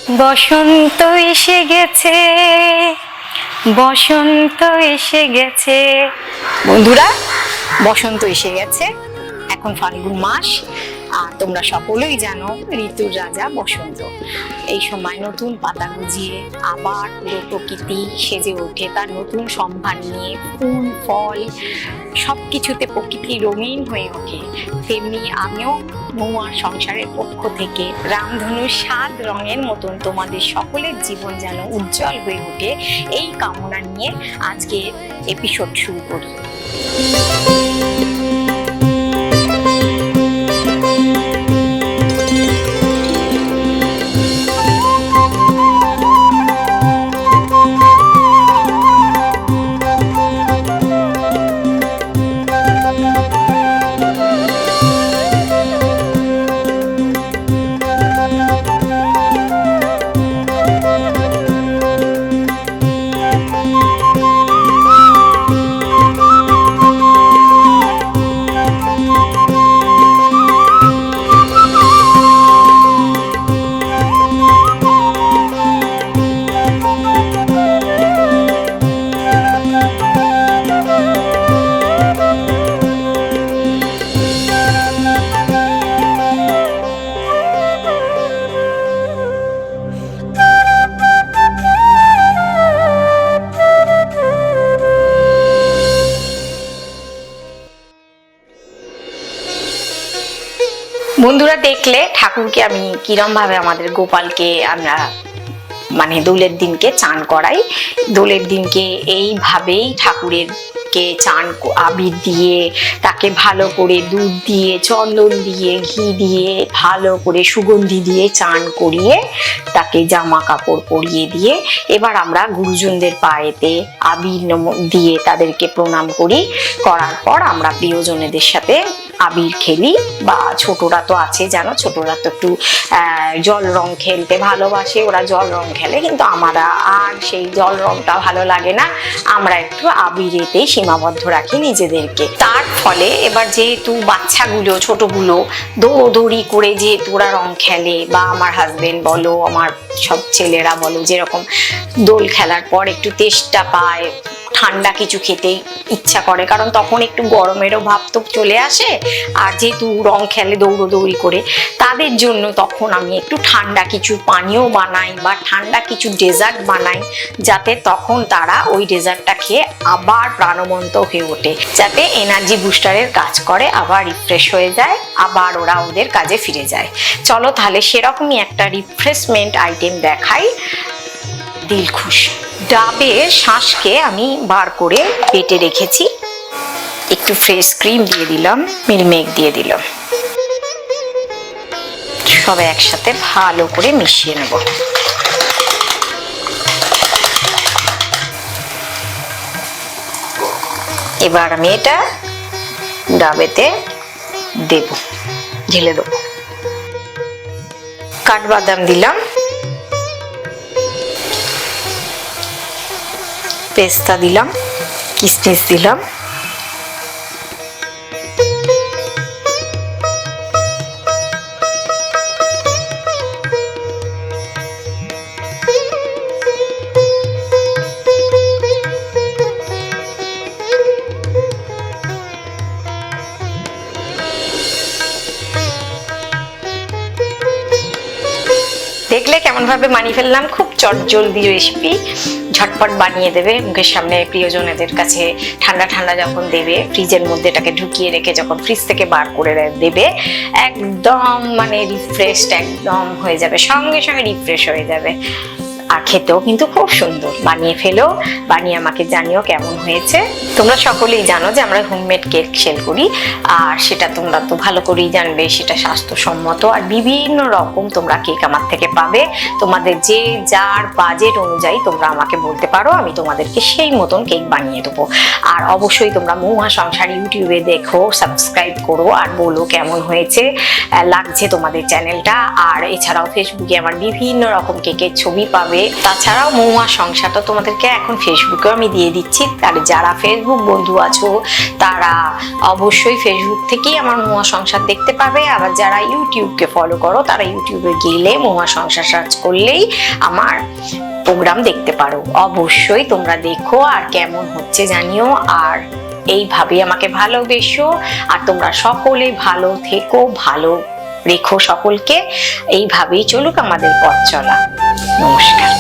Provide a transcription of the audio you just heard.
বসন্ত এসে গেছে, বসন্ত এসে গেছে। বন্ধুরা, বসন্ত এসে গেছে, এখন ফাল্গুন মাস। আর তোমরা সকলেই জানো ঋতুর রাজা বসন্ত। এই সময় নতুন পাতা গজিয়ে আবার পুরো প্রকৃতি সেজে ওঠে তার নতুন সম্ভার নিয়ে। ফুল ফল সবকিছুতে প্রকৃতি রঙিন হয়ে ওঠে। তেমনি আমিও মহুয়ার সংসারের পক্ষ থেকে রামধনুর 7 রঙের মতন তোমাদের সকলের জীবন যেন উজ্জ্বল হয়ে ওঠে, এই কামনা নিয়ে আজকে এপিসোড শুরু করি। বন্ধুরা, দেখলে ঠাকুরকে আমি কিরম ভাবে আমাদের গোপালকে আমরা মানে দোলের দিনকে চান করাই। দোলের দিনকে এইভাবেই ঠাকুরের কে চান আবির দিয়ে তাকে ভালো করে দুধ দিয়ে চন্দন দিয়ে ঘি দিয়ে ভালো করে সুগন্ধি দিয়ে চান করিয়ে তাকে জামা কাপড় পরিয়ে দিয়ে এবার আমরা গুরুজনদের পায়েতে আবির দিয়ে তাদেরকে প্রণাম করি। করার পর আমরা প্রিয়জনেদের সাথে আবির খেলি, বা ছোটরা তো আছে জানো, ছোটরা তো একটু জল রং খেলতে ভালোবাসে, ওরা জল রং খেলে, কিন্তু আমরা আর সেই জল রংটা ভালো লাগে না, আমরা একটু আবিরেতেই সীমাবদ্ধ রাখি নিজেদেরকে। তার ফলে এবার যেহেতু বাচ্চাগুলো ছোটগুলো দৌড়দৌড়ি করে যেহেতু ওরা রং খেলে, বা আমার হাজবেন্ড বলো আমার সব ছেলেরা বলো, যেরকম দোল খেলার পর একটু তেষ্টা পায়, ঠান্ডা কিছু খেতে ইচ্ছা করে, কারণ তখন একটু গরমেরও ভাব তো চলে আসে, আর যেহেতু রং খেলে দৌড়দৌড়ি করে, তাদের জন্য তখন আমি একটু ঠান্ডা কিছু পানীয় বানাই বা ঠান্ডা কিছু ডেজার্ট বানাই, যাতে তখন তারা ওই ডেজার্টটা খেয়ে আবার প্রাণবন্ত হয়ে ওঠে, যাতে এনার্জি বুস্টারের কাজ করে, আবার রিফ্রেশ হয়ে যায়, আবার ওরা ওদের কাজে ফিরে যায়। চলো তাহলে সেরকমই একটা রিফ্রেশমেন্ট আইটেম দেখাই। দিল খুশ ডাবের শাঁসকে আমি বার করে বেটে রেখেছি, একটু ফ্রেশ ক্রিম দিয়ে দিলাম, মিল্কমেড দিয়ে দিলাম, সব একসাথে ভালো করে মিশিয়ে নেব। এবার আমি এটা ডাবেতে দেব, ঢেলে দেবো। কাঠবাদাম দিলাম, পেস্তা দিলাম, কিশমিশ দিলাম, দেখলে কেমন ভাবে বানিয়ে ফেললাম, খুব চটজলদি রেসিপি, ঝটপট বানিয়ে দেবে, মুখের সামনে প্রিয়জনেদের কাছে ঠান্ডা ঠান্ডা যখন দেবে, ফ্রিজের মধ্যে এটাকে ঢুকিয়ে রেখে যখন ফ্রিজ থেকে বার করে দেবে, একদম মানে রিফ্রেশড একদম হয়ে যাবে, সঙ্গে সঙ্গে রিফ্রেশ হয়ে যাবে। আর খেতেও কিন্তু খুব সুন্দর। বানিয়ে ফেলো, বানিয়ে আমাকে জানিও কেমন হয়েছে। তোমরা সকলেই জানো যে আমরা হোমমেড কেক সেল করি, আর সেটা তোমরা তো ভালো করেই জানবে, সেটা স্বাস্থ্যসম্মত, আর বিভিন্ন রকম তোমরা কেক আমার থেকে পাবে। তোমাদের যে যার বাজেট অনুযায়ী তোমরা আমাকে বলতে পারো, আমি তোমাদেরকে সেই মতন কেক বানিয়ে দেবো। আর অবশ্যই তোমরা মহুয়া সংসার ইউটিউবে দেখো, সাবস্ক্রাইব করো, আর বলো কেমন হয়েছে লাগছে তোমাদের চ্যানেলটা। আর এছাড়াও ফেসবুকে আমার বিভিন্ন রকম কেকের ছবি পাবে, তাছাড়াও মহুয়া সংসারটা তোমাদেরকে এখন ফেসবুকেও আমি দিয়ে দিচ্ছি। আর যারা ফেসবুক বন্ধু আছো তারা অবশ্যই ফেসবুক থেকেই আমার মহুয়া সংসার দেখতে পাবে। আবার যারা ইউটিউবকে ফলো করো তারা ইউটিউবে গেলে মহুয়া সংসার সার্চ করলেই আমার প্রোগ্রাম দেখতে পারো। অবশ্যই তোমরা দেখো আর কেমন হচ্ছে জানিও। আর এইভাবে আমাকে ভালোবেসো। আর তোমরা সকলে ভালো থেকো, ভালো রেখো সকলকে। এইভাবেই চলুক আমাদের পথ চলা। নমস্কার।